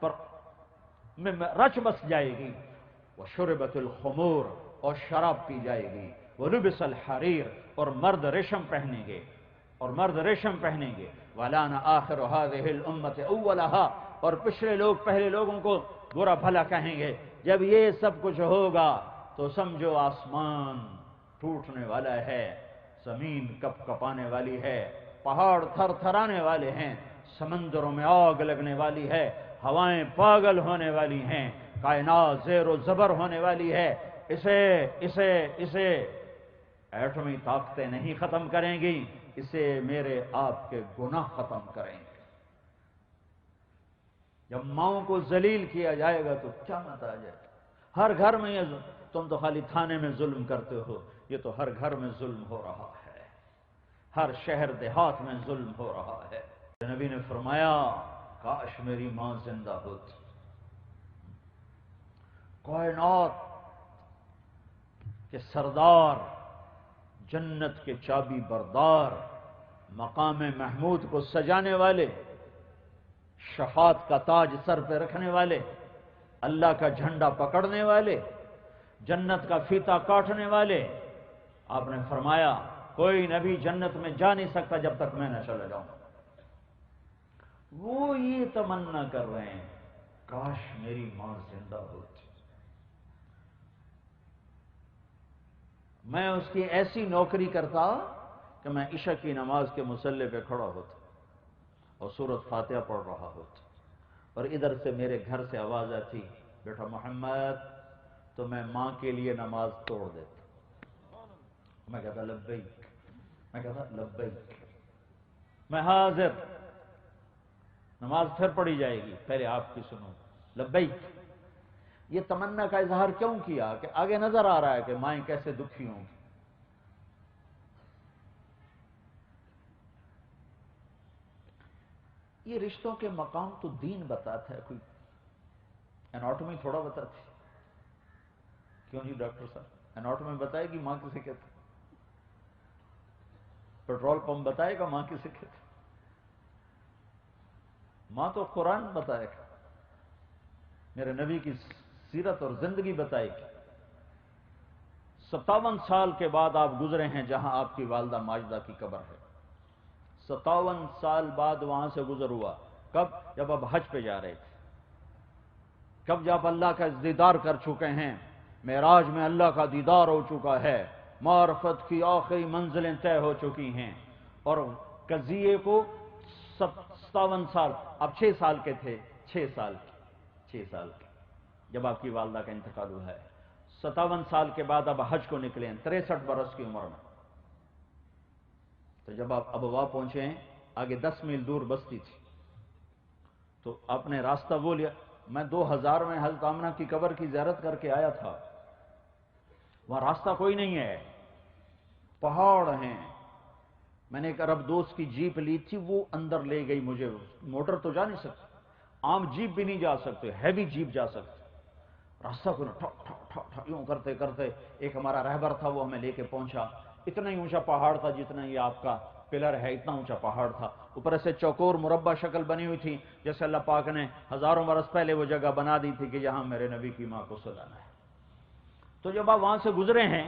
پر میں رچ بس جائے گی. وشربت الخمور، اور شراب پی جائے گی. ولبس الحریر، اور مرد ریشم پہنیں گے، وَلَانَ آخِرُ هَذِهِ الْأُمَّةِ أَوَّلَهَا، اور پچھلے لوگ پہلے لوگوں کو برا بھلا کہیں گے. جب یہ سب کچھ ہوگا تو سمجھو آسمان ٹوٹنے والا ہے، زمین کپ کپانے والی ہے، پہاڑ تھر تھرانے والے ہیں، سمندروں میں آگ لگنے والی ہے، ہوائیں پاگل ہونے والی ہیں، کائنات زیر و زبر ہونے والی ہے. اسے ایٹمی طاقتیں نہیں ختم کریں گی، اسے میرے آپ کے گناہ ختم کریں گے. جب ماؤں کو ذلیل کیا جائے گا تو کیا مت آ جائے گا. ہر گھر میں یہ تم تو خالی تھانے میں ظلم کرتے ہو، یہ تو ہر گھر میں ظلم ہو رہا ہے، ہر شہر دیہات میں ظلم ہو رہا ہے. نبی نے فرمایا کاش میری ماں زندہ ہوتی. کائنات کے سردار، جنت کے چابی بردار، مقام محمود کو سجانے والے، شفاعت کا تاج سر پہ رکھنے والے، اللہ کا جھنڈا پکڑنے والے، جنت کا فیتا کاٹنے والے. آپ نے فرمایا کوئی نبی جنت میں جا نہیں سکتا جب تک میں نہ چلا جاؤں. وہ یہ تمنا کر رہے ہیں کاش میری ماں زندہ ہوتی، میں اس کی ایسی نوکری کرتا کہ میں عشاء کی نماز کے مصلی پہ کھڑا ہوتا اور سورۃ فاتحہ پڑھ رہا ہوتا، اور ادھر سے میرے گھر سے آواز آتی بیٹا محمد، تو میں ماں کے لیے نماز توڑ دیتا. میں کہتا لبیک، میں حاضر. نماز پھر پڑھی جائے گی، پہلے آپ کی سنو. لبیک. یہ تمنا کا اظہار کیوں کیا کہ آگے نظر آ رہا ہے کہ مائیں کیسے دکھی ہوں گی. یہ رشتوں کے مقام تو دین بتاتا ہے، کوئی اناٹومی تھوڑا بتاتی. کیوں جی ڈاکٹر صاحب، اناٹومی بتائے گی ماں کسے کہتے، پیٹرول پمپ بتائے گا ماں کسے کہتے، ماں تو قرآن بتائے گا، میرے نبی کی سیرت اور زندگی بتائے گی. 57 سال کے بعد آپ گزرے ہیں جہاں آپ کی والدہ ماجدہ کی قبر ہے. 57 سال بعد وہاں سے گزر ہوا. کب؟ جب آپ حج پہ جا رہے تھے. کب؟ جب اللہ کا دیدار کر چکے ہیں، معراج میں اللہ کا دیدار ہو چکا ہے، معرفت کی آخری منزلیں طے ہو چکی ہیں، اور قضیے کو 57 سال، اب 6 سال کے تھے، 6 سال جب آپ کی والدہ کا انتقال ہوا ہے. 57 سال کے بعد اب حج کو نکلے ہیں 63 برس کی عمر میں. تو جب آپ ابوا پہنچے ہیں، آگے 10 میل دور بستی تھی، تو آپ نے راستہ وہ لیا. میں 2000 میں حضرت آمنہ کی قبر کی زیارت کر کے آیا تھا. وہاں راستہ کوئی نہیں ہے، پہاڑ ہیں. میں نے ایک عرب دوست کی جیپ لی تھی، وہ اندر لے گئی مجھے. موٹر تو جا نہیں سکتے، عام جیپ بھی نہیں جا سکتے، ہیوی جیپ جا سکتے. راستہ کو یوں کرتے کرتے ایک ہمارا رہبر تھا، وہ ہمیں لے کے پہنچا. اتنا ہی اونچا پہاڑ تھا جتنا یہ آپ کا پلر ہے، اتنا اونچا پہاڑ تھا. اوپر سے چوکور مربع شکل بنی ہوئی تھی، جیسے اللہ پاک نے ہزاروں برس پہلے وہ جگہ بنا دی تھی کہ یہاں میرے نبی کی ماں کو سلانا ہے. تو جب آپ وہاں سے گزرے ہیں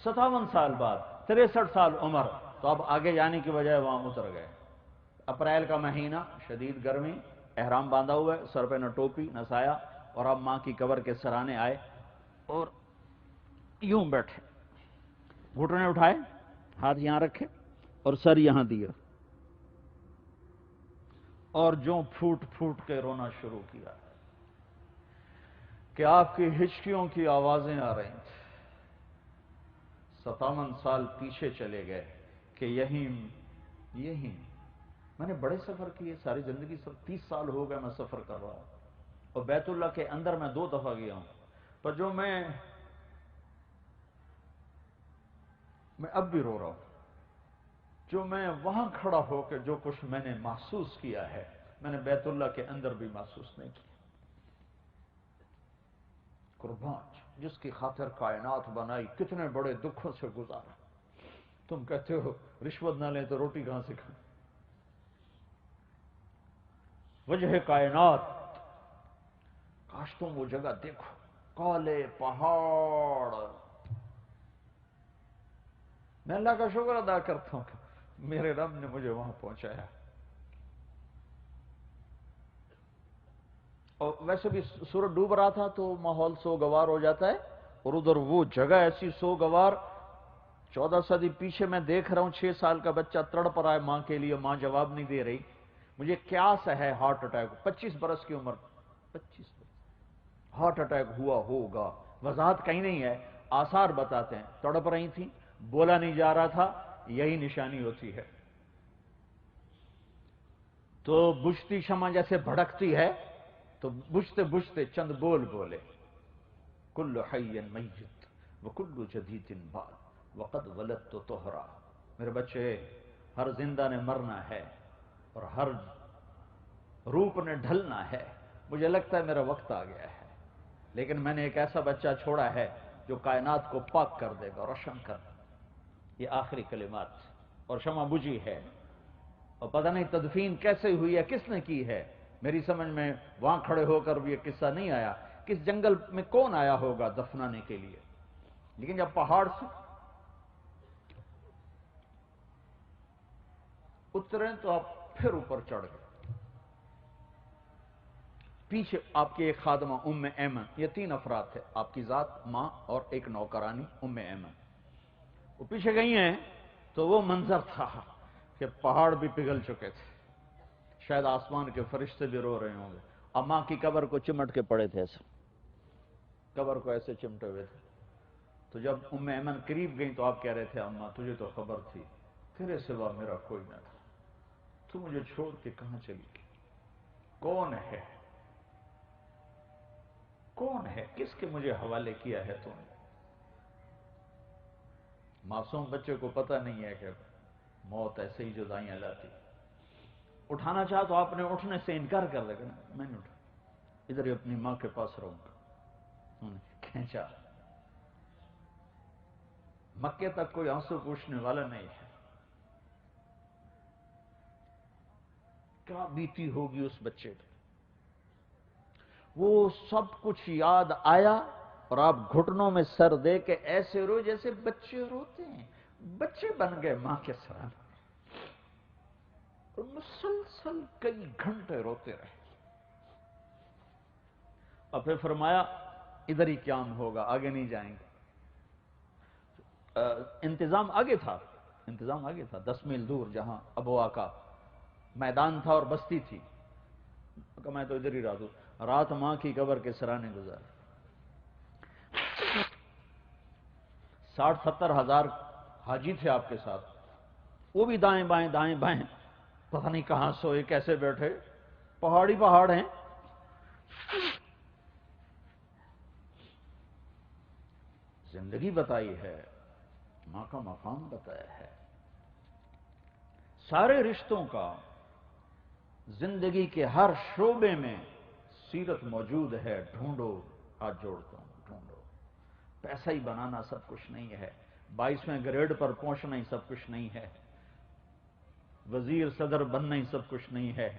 57 سال بعد، 63 سال عمر، تو اب آگے جانے کی بجائے وہاں اتر گئے. اپریل کا مہینہ، شدید گرمی، احرام باندھا ہوا ہے، سر پہ نہ ٹوپی نہ سایہ، اور اب ماں کی قبر کے سرانے آئے اور یوں بیٹھے، گھٹنے اٹھائے، ہاتھ یہاں رکھے اور سر یہاں دیا، اور جو پھوٹ پھوٹ کے رونا شروع کیا کہ آپ کی ہچکیوں کی آوازیں آ رہی تھیں. 57 سال پیچھے چلے گئے کہ یہیں میں نے بڑے سفر کیے، ساری زندگی 30 سال ہو گئے میں سفر کر رہا ہوں، اور بیت اللہ کے اندر میں 2 دفعہ گیا ہوں. پر جو میں اب بھی رو رہا ہوں، جو میں وہاں کھڑا ہو کے جو کچھ میں نے محسوس کیا ہے، میں نے بیت اللہ کے اندر بھی محسوس نہیں کیا. قربان جس کی خاطر کائنات بنائی، کتنے بڑے دکھوں سے گزارا. تم کہتے ہو رشوت نہ لیں تو روٹی کہاں سے کھائیں. وجہ کائنات کاش تم وہ جگہ دیکھو، کالے پہاڑ. میں اللہ کا شکر ادا کرتا ہوں کہ میرے رب نے مجھے وہاں پہنچایا. اور ویسے بھی سورج ڈوب رہا تھا تو ماحول سوگوار ہو جاتا ہے، اور ادھر وہ جگہ ایسی سوگوار. 14 صدی پیچھے میں دیکھ رہا ہوں 6 سال کا بچہ تڑپ رہا ہے ماں کے لیے، ماں جواب نہیں دے رہی. مجھے قیاس ہے ہارٹ اٹیک، 25 برس کی عمر، 25 برس ہارٹ اٹیک ہوا ہوگا. وضاحت کہیں نہیں ہے، آثار بتاتے ہیں. تڑپ رہی تھیں، بولا نہیں جا رہا تھا. یہی نشانی ہوتی ہے. تو بجھتی شمع جیسے بھڑکتی ہے، تو بجھتے بجھتے چند بول بولے، کل حی میت وکل جدید بعد وقد ولدت طہرا. میرے بچے، ہر زندہ نے مرنا ہے اور ہر روپ نے ڈھلنا ہے. مجھے لگتا ہے میرا وقت آ گیا ہے، لیکن میں نے ایک ایسا بچہ چھوڑا ہے جو کائنات کو پاک کر دے گا، روشن کر دے گا. یہ آخری کلمات. اور شمع بجھی ہے، اور پتہ نہیں تدفین کیسے ہوئی ہے، کس نے کی ہے. میری سمجھ میں وہاں کھڑے ہو کر بھی یہ قصہ نہیں آیا. کس جنگل میں کون آیا ہوگا دفنانے کے لیے. لیکن جب پہاڑ سے اتریں تو آپ پھر اوپر چڑھ گئے. پیچھے آپ کی ایک خادمہ ام ایمن، یہ 3 افراد تھے، آپ کی ذات، ماں اور ایک نوکرانی ام ایمن. وہ پیچھے گئی ہیں تو وہ منظر تھا کہ پہاڑ بھی پگھل چکے تھے. شاید آسمان کے فرشتے بھی رو رہے ہوں گے. اب ماں کی قبر کو چمٹ کے پڑے تھے، ایسے قبر کو ایسے چمٹے ہوئے تھے. تو جب ام ایمن قریب گئیں تو آپ کہہ رہے تھے، اماں تجھے تو خبر تھی، تیرے سوا میرا کوئی نہ تھا، تو مجھے چھوڑ کے کہاں چلی گئی؟ کون ہے؟ کون ہے؟ کس کے مجھے حوالے کیا ہے تو نے؟ معصوم بچے کو پتہ نہیں ہے کہ موت ایسے ہی جدائیاں لاتی. اٹھانا چاہا تو آپ نے اٹھنے سے انکار کر دے گا. میں نہیں اٹھا، ادھر ہی اپنی ماں کے پاس رہوں گا. انہوں نے کھینچا. مکے تک کوئی آنسو پوچھنے والا نہیں ہے. کیا بیتی ہوگی اس بچے پہ. وہ سب کچھ یاد آیا اور آپ گھٹنوں میں سر دے کے ایسے رو جیسے بچے روتے ہیں. بچے بن گئے ماں کے سرانے، اور مسلسل کئی گھنٹے روتے رہے. اور پھر فرمایا ادھر ہی قیام ہوگا، آگے نہیں جائیں گے. انتظام آگے تھا، انتظام آگے تھا. 10 میل دور جہاں ابوا کا میدان تھا اور بستی تھی، کہ میں تو ادھر ہی رہا ہوں. رات ماں کی قبر کے سرانے گزار. 60-70 ہزار حاجی تھے آپ کے ساتھ. وہ بھی دائیں بائیں دائیں بائیں، پتہ نہیں کہاں سوئے، کیسے بیٹھے. پہاڑی پہاڑ ہیں. زندگی بتائی ہے، ماں کا مقام بتایا ہے. سارے رشتوں کا زندگی کے ہر شعبے میں سیرت موجود ہے. ڈھونڈو، ہاتھ جوڑتا ہوں، ڈھونڈو. پیسہ ہی بنانا سب کچھ نہیں ہے. 22ویں گریڈ پر پہنچنا ہی سب کچھ نہیں ہے. وزیر صدر بننا ہی سب کچھ نہیں ہے.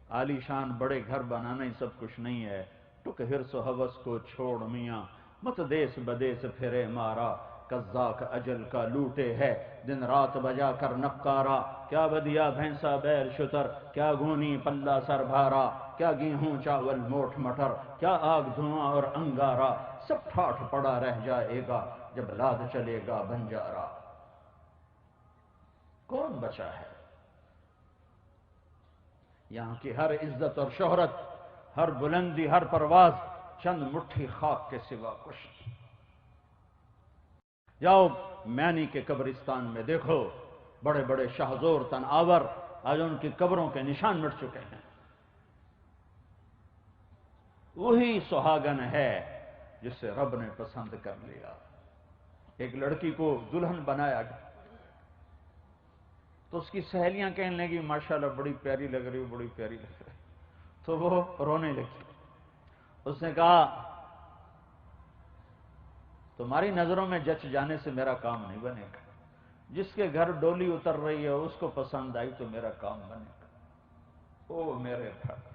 عالی شان بڑے گھر بنانا ہی سب کچھ نہیں ہے. ٹک ہرس و حوث کو چھوڑ میاں، مت دیس بدیس پھرے مارا. قزاق اجل کا لوٹے ہے دن رات بجا کر نقارا. کیا بدیا بھینسا بیل شتر، کیا گونی پلہ سر بھارا. کیا گیہوں چاول موٹ مٹر، کیا آگ دھواں اور انگارا. سب ٹھاٹھ پڑا رہ جائے گا جب لاد چلے گا بنجارا. کون بچا ہے؟ یہاں کی ہر عزت اور شہرت، ہر بلندی، ہر پرواز چند مٹھی خاک کے سوا کچھ نہیں. جاؤ مینی کے قبرستان میں دیکھو، بڑے بڑے شاہزور تن آور آج ان کی قبروں کے نشان مٹ چکے ہیں. وہی سہاگن ہے جسے رب نے پسند کر لیا. ایک لڑکی کو دلہن بنایا گیا تو اس کی سہیلیاں کہنے لگی ماشاءاللہ بڑی پیاری لگ رہی ہو، بڑی پیاری لگ رہی. تو وہ رونے لگی. اس نے کہا تمہاری نظروں میں جچ جانے سے میرا کام نہیں بنے گا. جس کے گھر ڈولی اتر رہی ہے اس کو پسند آئی تو میرا کام بنے گا. او میرے بھائی،